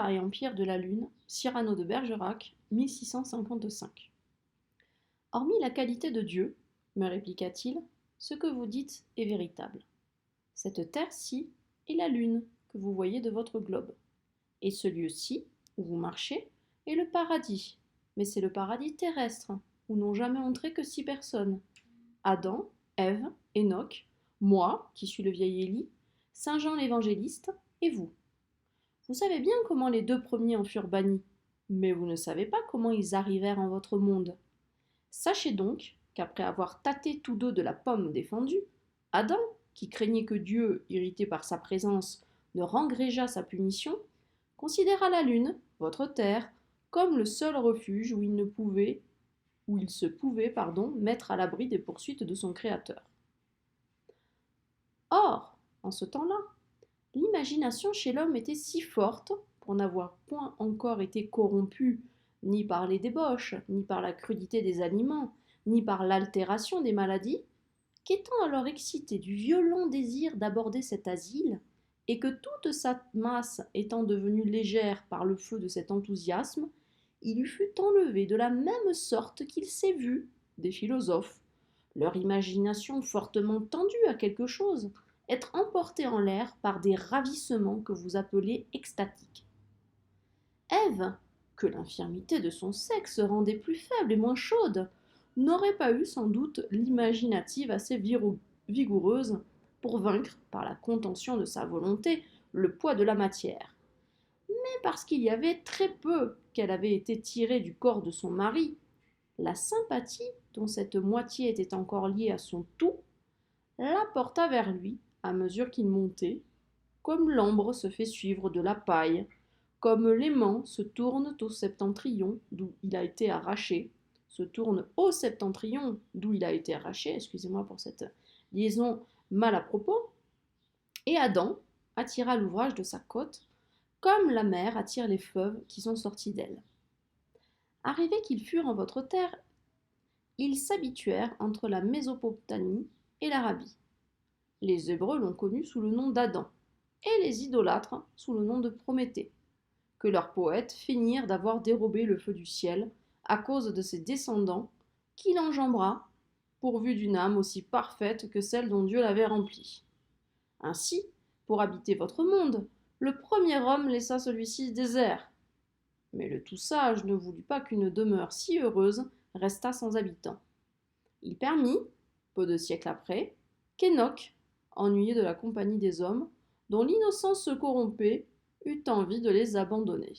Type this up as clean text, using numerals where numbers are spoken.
Terre et Empire de la Lune, Cyrano de Bergerac, 1655. Hormis la qualité de Dieu, me répliqua-t-il, ce que vous dites est véritable. Cette terre-ci est la Lune que vous voyez de votre globe. Et ce lieu-ci, où vous marchez, est le paradis. Mais c'est le paradis terrestre, où n'ont jamais entré que 6 personnes. Adam, Ève, Enoch, moi, qui suis le vieil Élie, Saint Jean l'évangéliste, et vous. Vous savez bien comment les 2 premiers en furent bannis, mais vous ne savez pas comment ils arrivèrent en votre monde. Sachez donc qu'après avoir tâté tous deux de la pomme défendue, Adam, qui craignait que Dieu, irrité par sa présence, ne rengrégeât sa punition, considéra la lune, votre terre, comme le seul refuge où il se pouvait mettre à l'abri des poursuites de son Créateur. Or, en ce temps-là, l'imagination chez l'homme était si forte, pour n'avoir point encore été corrompue ni par les débauches, ni par la crudité des aliments, ni par l'altération des maladies, qu'étant alors excité du violent désir d'aborder cet asile, et que toute sa masse étant devenue légère par le feu de cet enthousiasme, il lui fut enlevé de la même sorte qu'il s'est vu des philosophes, leur imagination fortement tendue à quelque chose, être emportée en l'air par des ravissements que vous appelez extatiques. Ève, que l'infirmité de son sexe rendait plus faible et moins chaude, n'aurait pas eu sans doute l'imaginative assez vigoureuse pour vaincre, par la contention de sa volonté, le poids de la matière. Mais parce qu'il y avait très peu qu'elle avait été tirée du corps de son mari, la sympathie dont cette moitié était encore liée à son tout, la porta vers lui à mesure qu'il montait, comme l'ambre se fait suivre de la paille, comme l'aimant se tourne au septentrion d'où il a été arraché, excusez-moi pour cette liaison mal à propos, et Adam attira l'ouvrage de sa côte, comme la mer attire les fleuves qui sont sortis d'elle. Arrivés qu'ils furent en votre terre, ils s'habituèrent entre la Mésopotamie et l'Arabie. Les Hébreux l'ont connu sous le nom d'Adam, et les idolâtres sous le nom de Prométhée, que leurs poètes feignirent d'avoir dérobé le feu du ciel à cause de ses descendants, qu'il enjambera, pourvu d'une âme aussi parfaite que celle dont Dieu l'avait remplie. Ainsi, pour habiter votre monde, le premier homme laissa celui-ci désert. Mais le tout sage ne voulut pas qu'une demeure si heureuse restât sans habitants. Il permit, peu de siècles après, qu'Enoch, ennuyé de la compagnie des hommes, dont l'innocence se corrompait, eut envie de les abandonner.